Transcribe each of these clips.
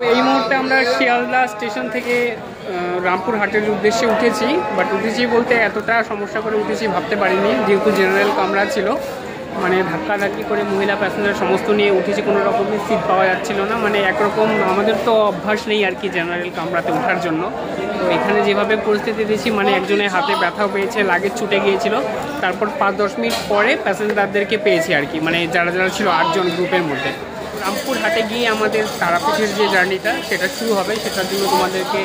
এই মুহূর্তে আমরা শিয়ালদা স্টেশন থেকে রামপুর হাটের উদ্দেশ্যে উঠেছি, বাট উঠেছি বলতে এতটা সমস্যা করে উঠেছি ভাবতে পারিনি, যেহেতু জেনারেল কামরা ছিল। মানে ধাক্কাধাক্কি করে মহিলা প্যাসেঞ্জার সমস্ত নিয়ে উঠেছি, কোনো রকমের সিট পাওয়া যাচ্ছিল না। মানে একরকম আমাদের তো অভ্যাস নেই আর কি জেনারেল কামরাতে ওঠার জন্য। তো এখানে যেভাবে পরিস্থিতি দিয়েছি, মানে একজনের হাতে ব্যথাও পেয়েছে, লাগেজ ছুটে গিয়েছিল। তারপর 5-10 মিনিট পরে প্যাসেঞ্জারদেরকে পেয়েছি আর কি, মানে যারা যারা ছিল 8 জন গ্রুপের মধ্যে। রামপুর হাটে গিয়ে আমাদের তারাপীঠের যে জার্নিটা সেটা শুরু হবে, সেটার জন্য তোমাদেরকে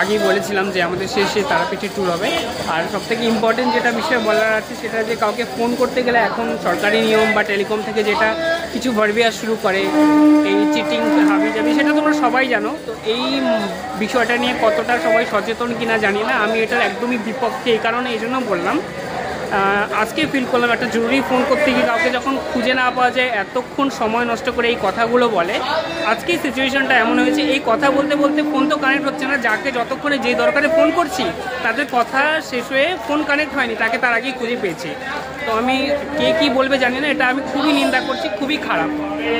আগেই বলেছিলাম যে আমাদের শেষে তারাপীঠের ট্যুর হবে। আর সবথেকে ইম্পর্টেন্ট যেটা বিষয় বলার আছে সেটা যে কাউকে ফোন করতে গেলে এখন সরকারি নিয়ম বা টেলিকম থেকে যেটা কিছু ভার্বিয়াস শুরু করে, এই চিটিং হাবিজাবি, সেটা তোমরা সবাই জানো। তো এই বিষয়টা নিয়ে কতটা সবাই সচেতন কিনা জানি না, আমি এটার একদমই বিপক্ষে। এই কারণে এই জন্য বললাম, আজকে ফিল করলাম একটা জরুরি ফোন করতে গিয়ে কাউকে যখন খুঁজে না পাওয়া যায়, এতক্ষণ সময় নষ্ট করে এই কথাগুলো বলে। আজকেই সিচুয়েশনটা এমন হয়েছে, এই কথা বলতে বলতে ফোন তো কানেক্ট হচ্ছে না, যাকে যতক্ষণে যে দরকারে ফোন করছি তাদের কথা শেষ হয়ে ফোন কানেক্ট হয়নি, তাকে তার আগেই খুঁজে পেয়েছি। তো আমি কে কী বলবে জানি না, এটা আমি খুবই নিন্দা করছি, খুবই খারাপ।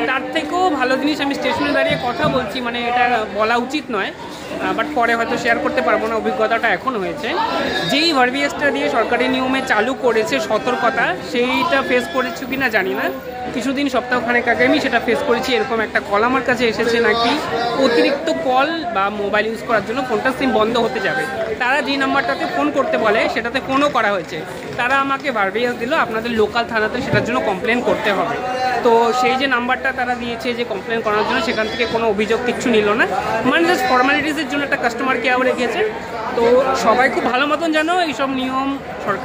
তার থেকেও ভালো জিনিস আমি স্টেশনে দাঁড়িয়ে কথা বলছি, মানে এটা বলা উচিত নয়, বাট পরে হয়তো শেয়ার করতে পারবো না, অভিজ্ঞতাটা এখন হয়েছে। যেই ভার্বিয়াসটা দিয়ে সরকারি নিয়মে চালু করেছে সতর্কতা, সেইটা ফেস করেছি কি না জানি না। কিছুদিন সপ্তাহখানেক আগে আমি সেটা ফেস করেছি। এরকম একটা কল আমার কাছে এসেছে, নাকি অতিরিক্ত কল বা মোবাইল ইউজ করার জন্য ফোনটার সিম বন্ধ হতে যাবে। তারা যে নাম্বারটাতে ফোন করতে বলে সেটাতে ফোনও করা হয়েছে। তারা আমাকে ভার্বিয়াস দিল আপনাদের লোকাল থানাতে সেটার জন্য কমপ্লেন করতে হবে। তো সেই যে নাম্বারটা তারা দিয়েছে যে কমপ্লেন করার জন্য, সেখান থেকে কোনো অভিযোগ কিচ্ছু নিল না, মানে জাস্ট ফর্মালিটিসের জন্য একটা কাস্টমার কেয়ার রেখেছে। তো সবাই খুব ভালো মতন জানো এইসব নিয়ম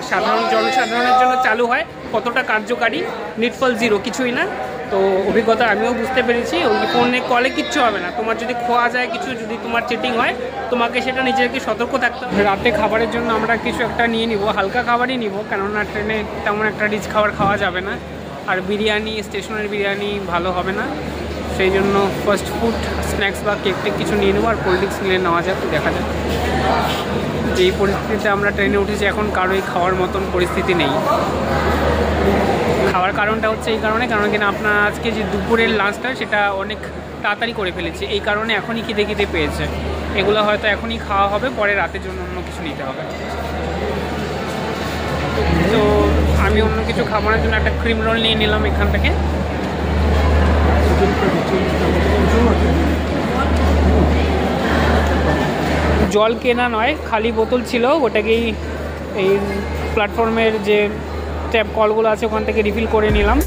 সাধারণ জনসাধারণের জন্য চালু হয়, কতটা কার্যকারী, নিটফল জিরো, কিছুই না। তো অভিজ্ঞতা আমিও বুঝতে পেরেছি, ওই ফোনে কলে কিচ্ছু হবে না। তোমার যদি খোয়া যায় কিছু, যদি তোমার চিটিং হয়, তোমাকে সেটা নিজেকে সতর্ক থাকতে হবে। রাতে খাবারের জন্য আমরা কিছু একটা নিয়ে নিব, হালকা খাবারই নিব, কেননা ট্রেনে তেমন একটা রিচ খাবার খাওয়া যাবে না। আর বিরিয়ানি, স্টেশনের বিরিয়ানি ভালো হবে না, সেই জন্য ফাস্ট ফুড স্ন্যাক্স বা কেক টেক কিছু নিয়ে নেবো। আর কোল্ড ড্রিঙ্কস নিলে নেওয়া যাক, দেখা যাক। যেই পরিস্থিতিতে আমরা ট্রেনে উঠেছি, এখন কারোই খাওয়ার মতন পরিস্থিতি নেই। খাওয়ার কারণটা হচ্ছে এই কারণে, কারণ কিনা আপনার আজকে যে দুপুরের লাঞ্চটা সেটা অনেক তাড়াতাড়ি করে ফেলেছি, এই কারণে এখনই খিদে পেয়েছে। এগুলো হয়তো এখনই খাওয়া হবে, পরে রাতের জন্য অন্য কিছু নিতে হবে। তো আমি অন্য কিছু খাবারের জন্য একটা ক্রিম রোল নিয়ে নিলাম এখান থেকে। জল কেনা নয়, খালি বোতল ছিল, ওটাকেই এই প্ল্যাটফর্মের যে ট্যাপ কলগুলো আছে ওখান থেকে রিফিল করে নিলাম।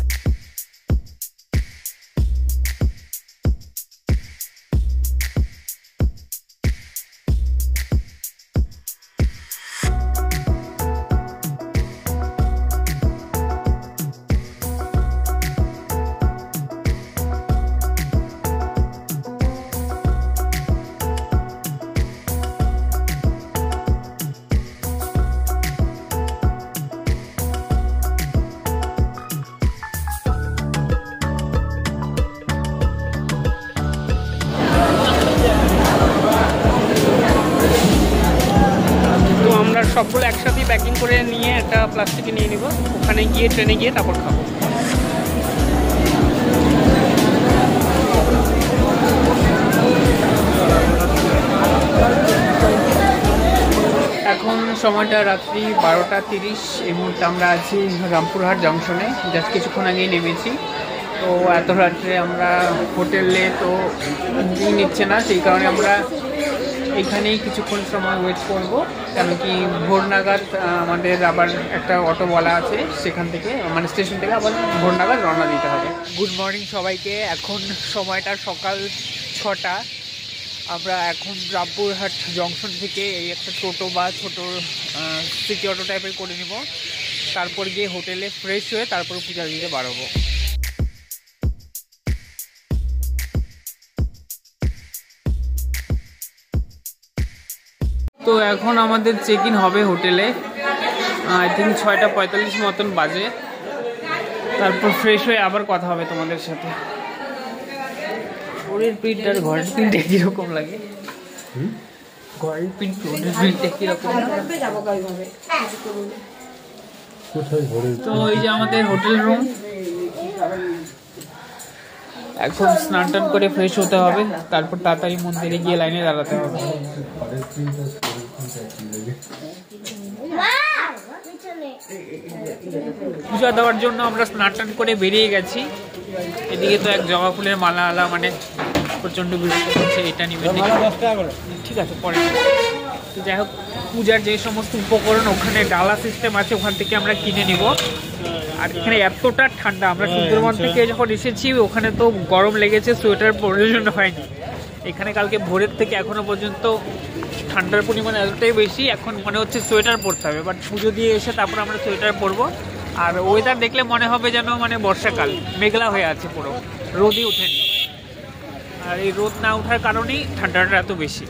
সবগুলো একসাথেই প্যাকিং করে নিয়ে একটা প্লাস্টিকে নিয়ে নিব, ওখানে গিয়ে ট্রেনে গিয়ে তারপর খাবো। এখন সময়টা রাত্রি 12:30। এই মুহূর্তে আমরা আছি রামপুরহাট জংশনে, জাস্ট কিছুক্ষণ আগেই নেমেছি। তো এত রাত্রে আমরা হোটেলে তো নিচ্ছে না, সেই কারণে আমরা এইখানেই কিছুক্ষণ সময় ওয়েট করব, কেন কি ভোর নাগাদ আমাদের আবার একটা অটো বলা আছে, সেখান থেকে মানে স্টেশন থেকে আবার ভোর নাগাদ রওনা দিতে হবে। গুড মর্নিং সবাইকে। এখন সময়টা সকাল 6টা। আমরা এখন রামপুরহাট জংশন থেকে এই একটা টোটো বা ছোটো সিটি অটো টাইপের করে নিব, তারপর গিয়ে হোটেলে ফ্রেশ হয়ে তারপর পূজা দিতে বাড়াবো। তো এখন আমাদের চেক ইন হবে হোটেলে, আই থিঙ্ক 6:45 মতন বাজে। তারপর ফ্রেশ হয়ে আবার কথা হবে তোমাদের সাথে। ওরের প্রিন্ট আর ঘরের প্রিন্ট একই রকম লাগে। ঘরের প্রিন্ট ওরের প্রিন্ট একই রকম। তো এই যে আমাদের হোটেল রুম, এখন স্নান টান করে ফ্রেশ হতে হবে, তারপর তাড়াতাড়ি মন্দিরে গিয়ে লাইনে দাঁড়াতে হবে। পূজা দেওয়ার জন্য আমরা স্নান টান করে বেরিয়ে গেছি। এদিকে তো এক জবা ফুলের মালা আলা মানে প্রচন্ড বৃষ্টি হচ্ছে, এটা নিবেন ঠিক আছে পরে। তো যাই হোক, পূজার যে সমস্ত উপকরণ ওখানে ডালা সিস্টেম আছে, ওখান থেকে আমরা কিনে নিব। আর এখানে এতটা ঠান্ডা, আমরা সুন্দরবন থেকে যখন এসেছি ওখানে তো গরম লেগেছে, সোয়েটার প্রয়োজন হয়নি। এখানে কালকে ভোরের থেকে এখনো পর্যন্ত ঠান্ডার পরিমাণ এতটাই বেশি, এখন মনে হচ্ছে সোয়েটার পরতে হবে। বাট পুজো দিয়ে এসে তারপর আমরা সোয়েটার পরবো। আর ওয়েদার দেখলে মনে হবে যেন মানে বর্ষাকাল, মেঘলা হয়ে আছে, পুরো রোদই ওঠেনি। আর এই রোদ না ওঠার কারণেই ঠান্ডাটা এত বেশি।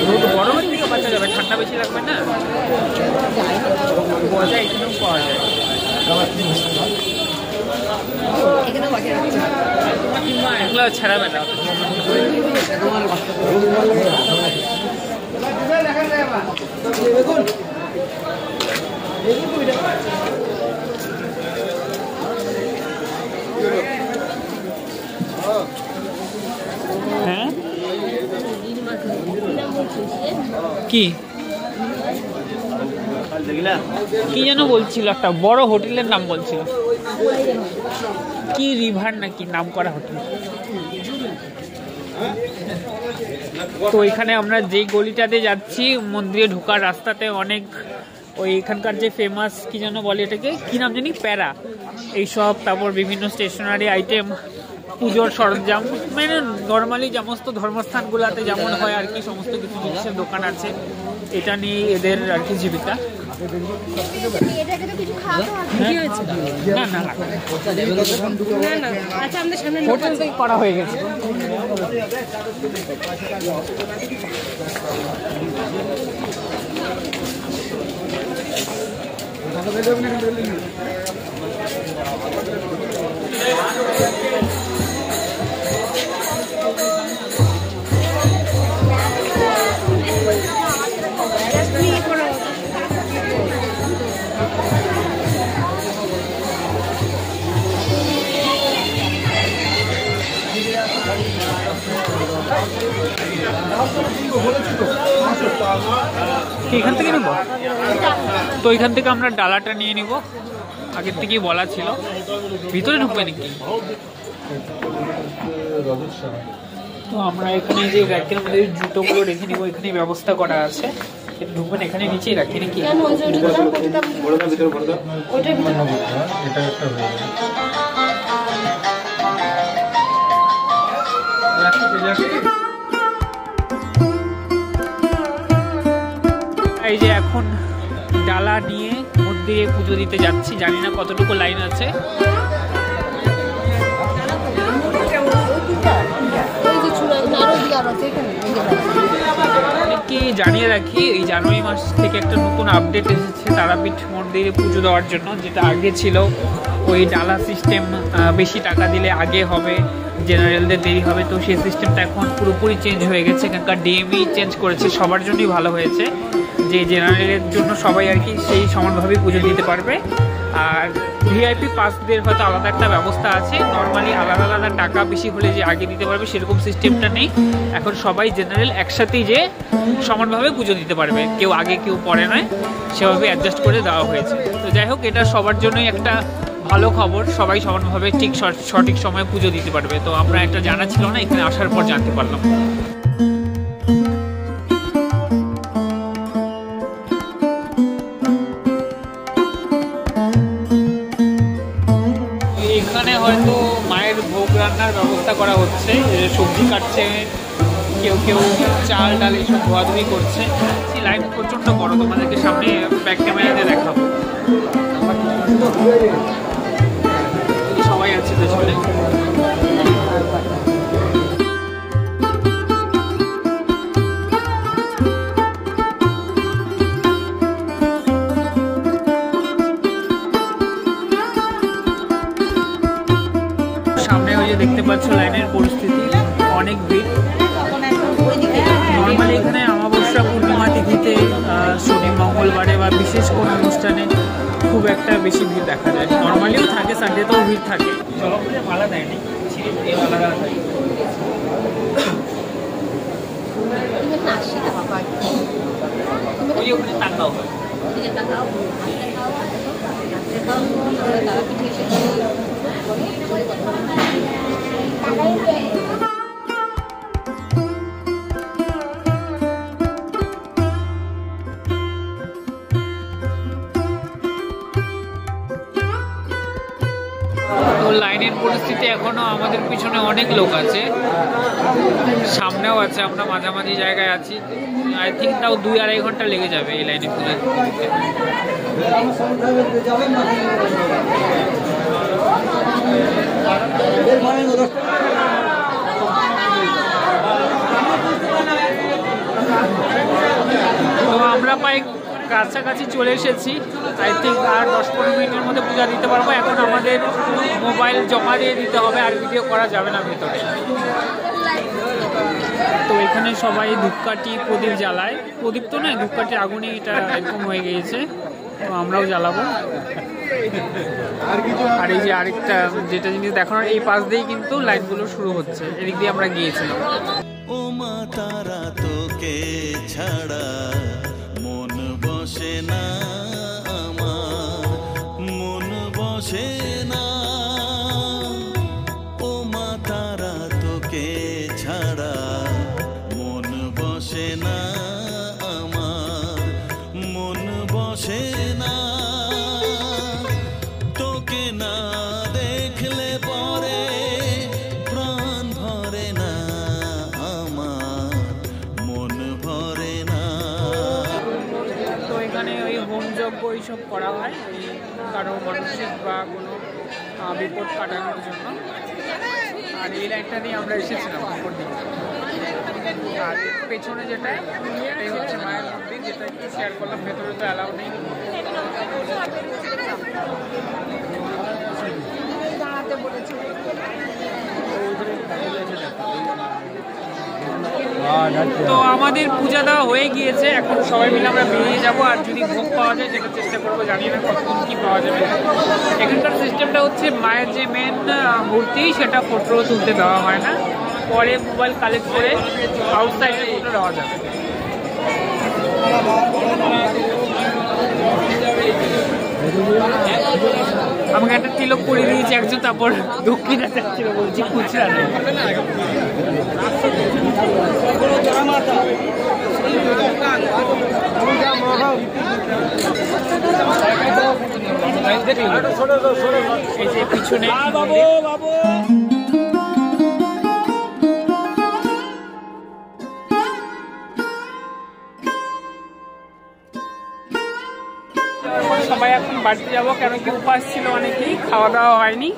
রোদ গরমের দিকে বাঁচা যাবে, ঠান্ডা বেশি লাগবে না, মজা এখানেও পাওয়া যায়। এগুলো ছাড়াবে না। হ্যাঁ কি কি যেন বলছিল, একটা বড় হোটেলের নাম বলছিল, কি রিভার নাকি নাম করা হোটেল। তো এখানে আমরা যেই গলিটাতে যাচ্ছি, মন্দিরে ঢোকার রাস্তাতে অনেক ওই এখানকার যে ফেমাস কি যেন বলে এটাকে, কি নাম জানি, প্যারা এইসব, তারপর বিভিন্ন স্টেশনারি আইটেম, পুজোর সরঞ্জাম, মানে নর্মালি সমস্ত ধর্মস্থানগুলোতে যেমন হয় আর কি, সমস্ত কিছু জিনিসের দোকান আছে। এটা নিয়ে এদের আর কি জীবিকা। না না করা হয়ে গেছে। এখান থেকে নেব তো, এখান থেকে আমরা ডালাটা নিয়ে নিব, আগের থেকেই বলা ছিল। ভিতরে ঢুকবে নাকি? তো আমরা এখানে যে র্যাকের মধ্যে জুতোগুলো রেখে নিব, এখানে ব্যবস্থা করা আছে। ঢুকবেন এখানে নিচেই রাখি নাকি? এই যে এখন ডালা নিয়ে মন্দিরে পুজো দিতে যাচ্ছি, জানি না কতটুকু লাইন আছে। কি জানিয়ে রাখি, এই জানুয়ারি মাস থেকে একটা নতুন আপডেট এসেছে তারাপীঠ মন্দিরে পুজো দেওয়ার জন্য। যেটা আগে ছিল ওই ডালা সিস্টেম, বেশি টাকা দিলে আগে হবে, জেনারেলদের দেরি হবে। তো সেই সিস্টেমটা এখন পুরোপুরি চেঞ্জ হয়ে গেছে। এখানকার ডিএমই চেঞ্জ করেছে, সবার জন্যই ভালো হয়েছে যে জেনারেলের জন্য সবাই আর কি সেই সমানভাবে পুজো দিতে পারবে। আর ভিআইপি পাসদের হয়তো আলাদা একটা ব্যবস্থা আছে, নর্মালি আলাদা আলাদা টাকা বেশি হলে যে আগে দিতে পারবে সেরকম সিস্টেমটা নেই। এখন সবাই জেনারেল একসাথেই যে সমানভাবে পুজো দিতে পারবে, কেউ আগে কেউ পরে নয়, সেভাবে অ্যাডজাস্ট করে দেওয়া হয়েছে। তো যাই হোক, এটা সবার জন্যই একটা ভালো খবর, সবাই সমানভাবে ঠিক সঠিক সময়ে পুজো দিতে পারবে। তো আমরা একটা জানা ছিল না, এখানে আসার পর জানতে পারলাম। এখানে হয়তো মায়ের ভোগ রান্নার ব্যবস্থা করা হচ্ছে, সবজি কাটছে, কেউ কেউ চাল ডাল এইসব ধোয়াধুয়ি করছে। লাইভ প্রচণ্ড বড়, তোমাদেরকে সামনে ব্যাক ক্যামেরাতে দেখাবো। সবাই আছে পেছনে। সামনে ওই যে দেখতে পাচ্ছ লাইনের পরিস্থিতি, অনেক ভিড়। নর্মালি এখানে আমাবস্যা অমাবস্যা পূর্ণিমা তিথিতে শনি মঙ্গলবারে বা বিশেষ কোনো অনুষ্ঠানে খুব একটা বেশি ভিড় দেখা যায়। নর্মালিও থাকে, সানডেতেও ভিড় থাকে। জলপুরে মালা দেয়নি, আলাদা লাইনের পরিস্থিতি এখনো আমাদের পিছনে অনেক লোক আছে, সামনেও আছে, আমরা মাঝামাঝি জায়গায় আছি। আই থিঙ্ক তাও 2-2.5 ঘন্টা লেগে যাবে এই লাইনে পুজো। তো আমরা প্রায় কাছাকাছি চলে এসেছি। আই থিঙ্ক আর 10-15 মিনিটের মধ্যে পূজা দিতে পারবো। এখন আমাদের মোবাইল জমা দিয়ে দিতে হবে, আর ভিডিও করা যাবে না ভেতরে। তো এখানে সবাই ধূপকাঠি প্রদীপ জ্বালায়, প্রদীপ তো নয়, ধূপকাঠির আগুনে এটা এরকম হয়ে গিয়েছে। তো আমরাও জ্বালাবো। আর এই যে আরেকটা যেটা জিনিস দেখানোর, এই পাশ দিয়েই কিন্তু লাইনগুলো শুরু হচ্ছে, এদিক দিয়ে আমরা গিয়েছিলাম। ও মা তারা তোকে ছাড়া মন বসে না আমার, মন বসে না। ও মা তারা তোকে ছাড়া মন বসে না আমার, মন বসে না। তোকে না দেখলে পরে প্রাণ ভরে না আমার, মন ভরে না। তো এখানে ওই হোম যজ্ঞ এইসব করা হয়, ওই কারো মানসিক বা কোনো বিপদ কাটানোর জন্য। আর এই লাইনটা দিয়ে আমরা এসেছিলাম উপর দিকে। আর পেছনে যেটা, এটাই হচ্ছে মায়ের মন্দির, যেটা একটু শেয়ার করলাম। ভেতরে তো অ্যালাউ নেই। তো আমাদের পূজা দেওয়া হয়ে গিয়েছে, এখন সবাই মিলে আমরা বেরিয়ে যাবো। আর যদি ভোগ পাওয়া যায় সেটা চেষ্টা করবো, জানি না কতক্ষণ কী পাওয়া যাবে। এখানকার সিস্টেমটা হচ্ছে মায়ের যে মেন মূর্তি সেটা ফটো তুলতে দেওয়া হয় না, পরে মোবাইল কালেক্ট করে আউটসাইডে ফটো দেওয়া যাবে। আমাকে একটা তিলক করে দিয়েছে একজন, তারপর দক্ষিণা চাচ্ছিল, বলছি খুচরা নেই। এই যে পিছনে সবাই এখন বাড়িতে যাবো, কেন কি উপাস ছিল অনেকেই, খাওয়া দাওয়া হয়নি।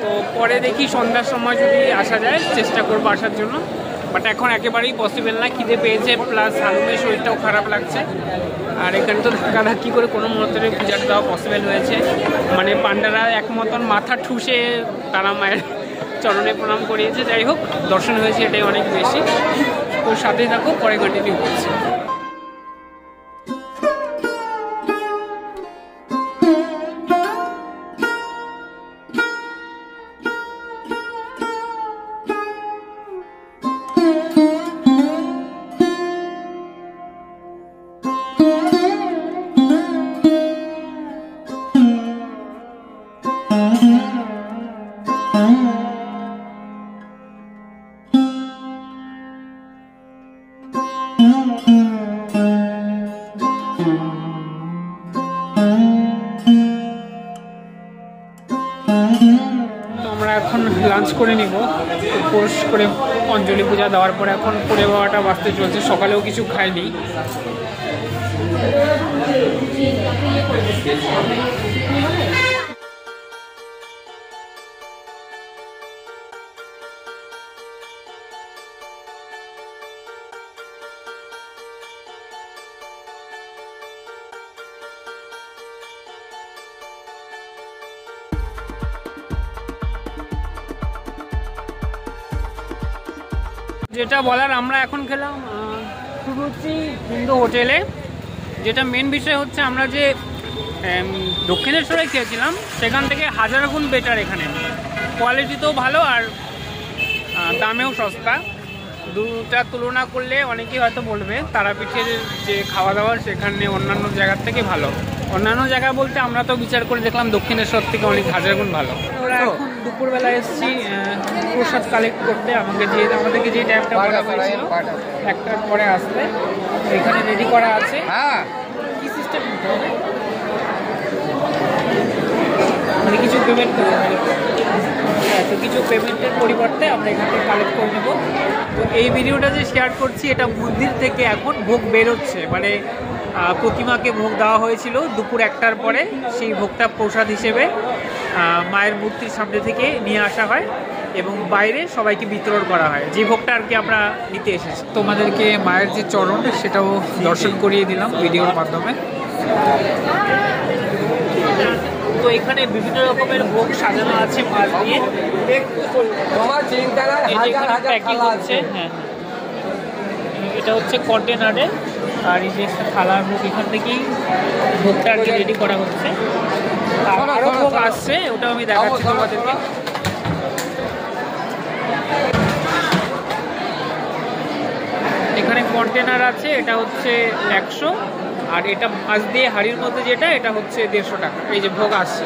তো পরে দেখি সন্ধ্যার সময় যদি আসা যায়, চেষ্টা করবো আসার জন্য। বাট এখন একেবারেই পসিবল না, খিদে পেয়েছে, প্লাস হালুমের শরীরটাও খারাপ লাগছে। আর এখানে তো ধাক্কাধাক্কি করে কোনো মতনে পূজাটা দেওয়া পসিবল হয়েছে। মানে পান্ডারা এক মতন মাথা ঠুসে তারা মায়ের চরণে প্রণাম করিয়েছে। যাই হোক, দর্শন হয়েছে, এটাই অনেক বেশি। তো সাথে থাকো, পরে কন্টিনিউ করছি। আমরা এখন লাঞ্চ করে নিব। উপোস করে অঞ্জলি পূজা দেওয়ার পরে এখন 12:30 বাজতে চলছে, সকালেও কিছু খাইনি। যেটা বলার, আমরা এখন খেলাম সুরুচি হিন্দু হোটেলে। যেটা মেন বিষয় হচ্ছে আমরা যে দক্ষিণেশ্বরে খেয়েছিলাম সেখান থেকে 1000 গুণ বেটার এখানে, কোয়ালিটিতেও ভালো আর দামেও সস্তা। দুটা তুলনা করলে অনেকেই হয়তো বলবে তারাপীঠের যে খাওয়া দাওয়া সেখানে অন্যান্য জায়গার থেকে ভালো। অন্যান্য জায়গা বলতে আমরা তো বিচার করে দেখলাম দক্ষিণেশ্বর থেকে অনেক 1000 গুণ ভালো। আমরা এখন দুপুরবেলা এসেছি প্রসাদ কালেক্ট করতে। আমাদেরকে যে টাইমটা বলা হয়েছিল 1টার পরে আসতে, এখানে রেডি করা আছে। হ্যাঁ, কি সিস্টেম নিতে হবে মানে কিছু পেমেন্ট করতে হবে। হ্যাঁ, তো কিছু পেমেন্টের পরিবর্তে আমরা এখান থেকে কালেক্ট করে নেব। তো এই ভিডিওটা যে শেয়ার করছি এটা মন্দির থেকে এখন ভোগ বেরোচ্ছে, মানে প্রতিমাকে ভোগ দেওয়া হয়েছিল দুপুর 1টার পরে। সেই ভোগটা প্রসাদ হিসেবে মায়ের মূর্তির সামনে থেকে নিয়ে আসা হয় এবং বাইরে সবাইকে বিতরণ করা হয়, যে ভোগটা আর কি আমরা নিতে এসেছি। তোমাদেরকে মায়ের যে চরণ সেটাও দর্শন করিয়ে দিলাম ভিডিওর মাধ্যমে। তো এখানে বিভিন্ন রকমের ভোগ সাজানো আছে মাছ দিয়ে, প্যাকিং হচ্ছে। হ্যাঁ, এটা হচ্ছে কন্টেনারে, আর এই যে থালার ভোগ এখান থেকেই ভোগটা আর কি রেডি করা হচ্ছে। আরও ভোগ আসছে, ওটাও আমি দেখাচ্ছি তোমাদেরকে। এখানে কন্টেনার আছে, এটা হচ্ছে 100, আর এটা মাছ দিয়ে হাড়ির মধ্যে যেটা এটা হচ্ছে 150 টাকা। এই যে ভোগ আসছে।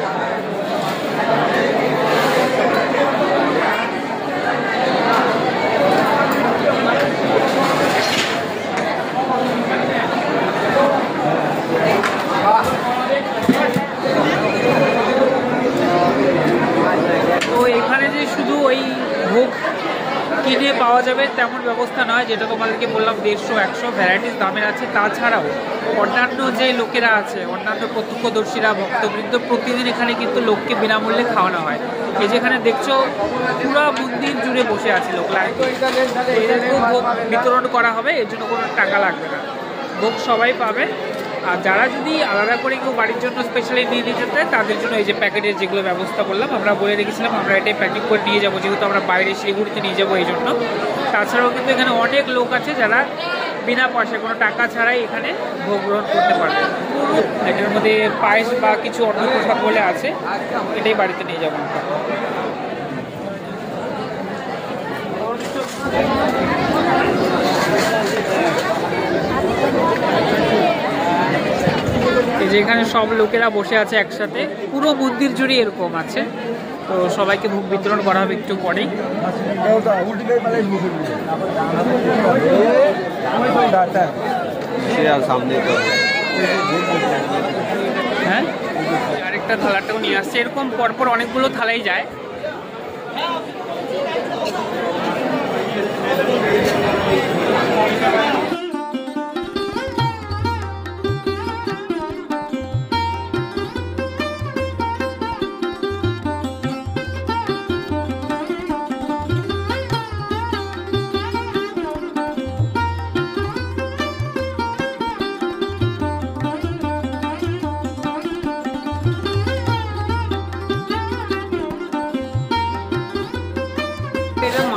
তো এখানে যে শুধু ওই ভোগ কিনে পাওয়া যাবে তেমন ব্যবস্থা নয়, যেটা তোমাদেরকে বললাম 150-100 ভ্যারাইটিস দামের আছে। তাছাড়াও অন্যান্য যে লোকেরা আছে, অন্যান্য প্রত্যক্ষদর্শীরা ভক্তবৃন্দ প্রতিদিন এখানে কিন্তু লোককে বিনামূল্যে খাওয়ানো হয়। এই যেখানে দেখছো পুরো মন্দির জুড়ে বসে আছে লোক, এদেরকেও ভোগ বিতরণ করা হবে, এর জন্য কোনো টাকা লাগবে না, ভোগ সবাই পাবে। আর যারা যদি আলাদা করে কেউ বাড়ির জন্য স্পেশালি নিয়ে নিতে চায় তাদের জন্য এই যে প্যাকেটের যেগুলো ব্যবস্থা করলাম, আমরা বলে রেখেছিলাম আমরা এটাই প্যাকিং করে নিয়ে যাবো, যেহেতু আমরা বাইরে শিলিগুড়িতে নিয়ে যাবো এই জন্য। তাছাড়াও কিন্তু এখানে অনেক লোক আছে যারা বিনা পয়সায় কোনো টাকা ছাড়াই এখানে ভোগ গ্রহণ করতে পারবে। এটার মধ্যে পায়েস বা কিছু অন্য প্রসাদ বলে আছে, এটাই বাড়িতে নিয়ে যাবো আমরা। যেখানে সব লোকেরা বসে আছে একসাথে, পুরো মন্দির জুড়ে এরকম আছে। তো সবাইকে ভোগ বিতরণ করা হবে একটু পরেই। হ্যাঁ, আরেকটা থালাটাও নিয়ে আসছে, এরকম পরপর অনেকগুলো থালাই যায়।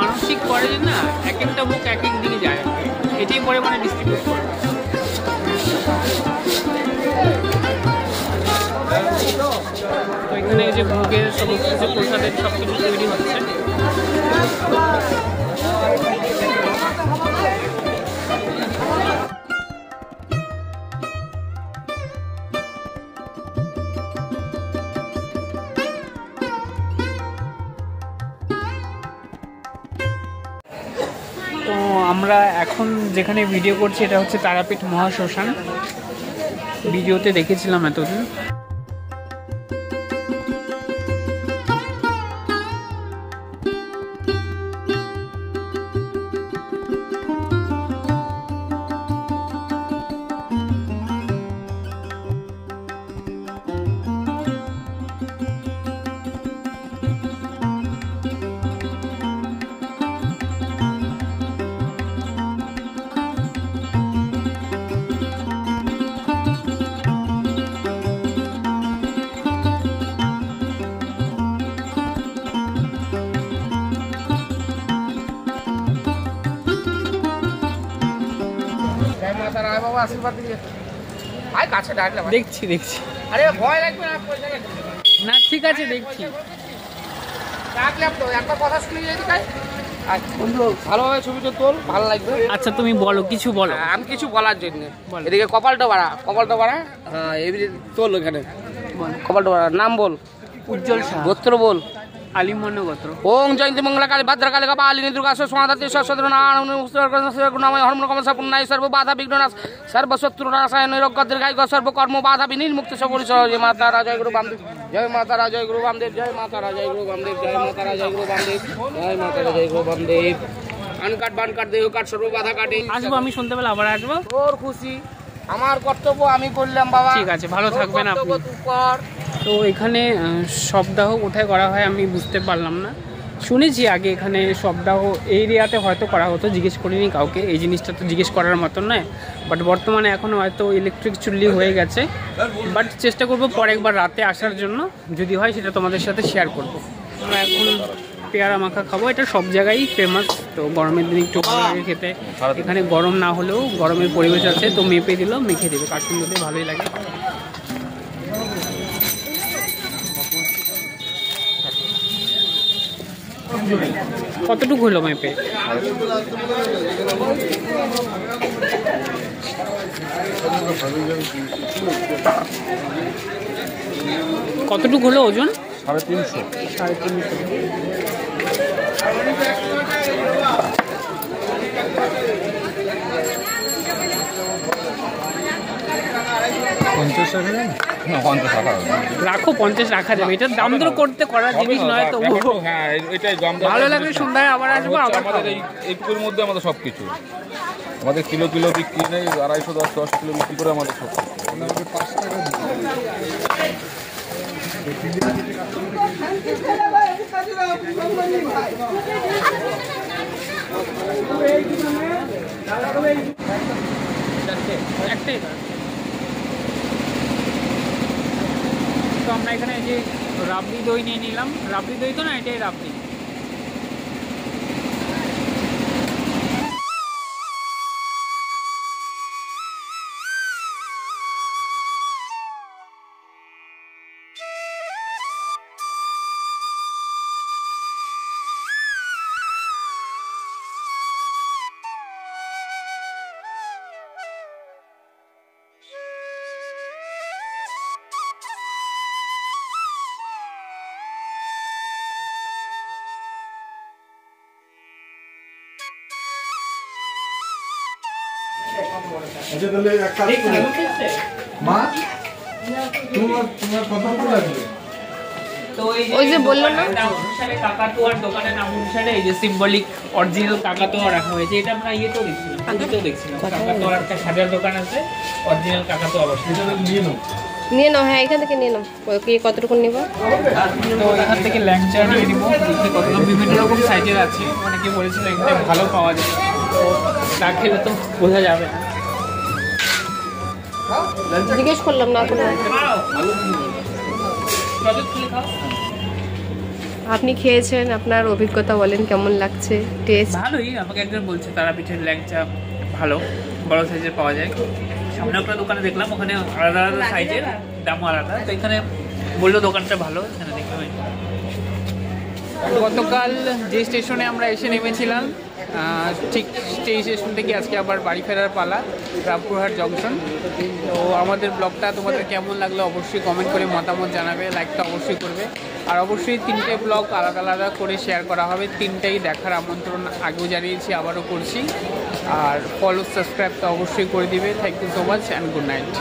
মানসিক করে যে না, এক একটা বুক এক এক দিকে যায়, এটাই পরে মানে ডিস্ট্রিবিউট করে। তো এখানে এই যে ভোগের সমস্ত কিছু প্রসাদের সব কিছু তৈরি হচ্ছে। তো আমরা এখন যেখানে ভিডিও করছি এটা হচ্ছে তারাপীঠ মহাশ্মশান, ভিডিওতে দেখেছিলাম এতদিন। আশীর্বাদ দিয়ে আয় কাছে ডাকলে দেখছি দেখছি। আরে ভয় লাগবে না, না ঠিক আছে দেখছি। ডাকলে তো একবার কথা শুনে যাই তাই। আর বন্ধু ভালোভাবে ছবিটা তোল, ভালো লাগবে। আচ্ছা তুমি বলো, কিছু বলো। আমি কিছু বলার জন্য, এদিকে কপালটা বাড়া, কপালটা বাড়া। হ্যাঁ এদিকে তোল, এখানে কপালটা বাড়া। নাম বল। উজ্জ্বল শাহ। গোত্র বল। আলিমন্য গোত্র। ওং জয়ন্তী মঙ্গলা কালী ভদ্রকালী কপালিনী দুর্গা সমাধাতি সদর নারায়ণ হরমন কমল সপূর্ণায় সর্ব বাধা বিঘ্ননাশ সর্বশত্রু নাশায় নিরোগ্য দীর্ঘায়ু সর্বকর্ম বাধা বিনির্মুক্ত সপরিচয়। জয় মাতা রা, জয় গুরু বামদেব, জয় মাতা রা, জয় গুরু বামদেব, জয় মাতা রা, জয় গুরু বামদেব, জয় মাতা রা, জয় গুরু বামদেব, জয় মাতা রা, জয় গুরু বামদেব। আনকাট বানকাট দেহ কাট সর্ব বাধা কাটে। আসবো আমি শুনতে পেলে, আবার আসবো। তোর খুশি, আমার কর্তব্য আমি করলাম বাবা। ঠিক আছে, ভালো থাকবেন আপনি। তুই কর। তো এখানে শবদাহ কোথায় করা হয় আমি বুঝতে পারলাম না। শুনেছি আগে এখানে শবদাহ এই এরিয়াতে হয়তো করা হতো, জিজ্ঞেস করিনি কাউকে। এই জিনিসটা তো জিজ্ঞেস করার মতন নয়, বাট বর্তমানে এখন হয়তো ইলেকট্রিক চুল্লি হয়ে গেছে। বাট চেষ্টা করব পরে একবার রাতে আসার জন্য, যদি হয় সেটা তোমাদের সাথে শেয়ার করব। আমরা এখন পেয়ারা মাখা খাবো, এটা সব জায়গায় ফেমাস। তো গরমের দিন একটু ভালো লাগে খেতে। এখানে গরম না হলেও গরমের পরিবেশ আছে, তো মেপে দিল, মেখে দেবে। কার্টুন দিতে ভালোই লাগে। কতটুকু হলো মেপে? কতটুকু হলো ওজন? 350। 50 টাকা না, 50 টাকা রাখো, 50 রাখা যাবে। এটার দাম দর করতে করার জিনিস নয় তো। হ্যাঁ এটাই দাম। ভালো লাগলে সন্ধ্যায় আবার আসবো। আমাদের এইটুকুর মধ্যে আমাদের সব কিছু, আমাদের কিলো কিলো বিক্রি নেই, 250 10 কিলো বিক্রি করে আমাদের সব। একটাই। তো আমরা এখানে যে রাবড়ি দই নিয়ে নিলাম। রাবড়ি দই তো না, এটাই রাবড়ি। আচ্ছা তাহলে এক কাজ করো মা, তোমার কতটুকু লাগবে? তো ওই যে বললো না কাকাতুয়ার দোকানের নাম অনুসারে এই যে সিম্বলিক অরিজিনাল কাকাতুয়া রাখা হয়েছে। এটা আমরা ইয়েতেও দেখছিলাম, পুজোতেও দেখছিলাম। কাকাতুয়ার একটা সাজার দোকান আছে, অরিজিনাল কাকাতুয়া বসে। নিয়ে নাও। হ্যাঁ এখান থেকে নিয়ে নাও। কতটুকু নিব? তো এখান থেকে ল্যাংচা নিয়ে নিব। কতগুলো বিভিন্ন রকম সাইজের আছে, অনেকে বলেছিল এখানে ভালো পাওয়া যায়। তো না খেলে তো বোঝা যাবে না। জিজ্ঞেস করলাম না কোনো। আপনি খেয়েছেন, আপনার অভিজ্ঞতা বলেন, কেমন লাগছে টেস্ট? ভালোই। আমাকে একজন বলছে তারাপীঠের ল্যাংচা ভালো, বড় সাইজের পাওয়া যায়। সামনে একটা দোকানে দেখলাম, ওখানে আলাদা আলাদা সাইজের, দামও আলাদা। তো এখানে বললো দোকানটা ভালো, এখানে দেখলাম। গতকাল যে স্টেশনে আমরা এসে নেমেছিলাম, ঠিক সেই স্টেশন থেকে আজকে আবার বাড়ি ফেরার পালা, রামপুরহাট জংশন। তো আমাদের ব্লগটা তোমাদের কেমন লাগলো অবশ্যই কমেন্ট করে মতামত জানাবে, লাইকটা অবশ্যই করবে। আর অবশ্যই 3টে ব্লগ আলাদা আলাদা করে শেয়ার করা হবে। 3টাই দেখার আমন্ত্রণ আগেও জানিয়েছি, আবারও করছি। আর ফলো সাবস্ক্রাইব তো অবশ্যই করে দিবে। Thank you so much and good night.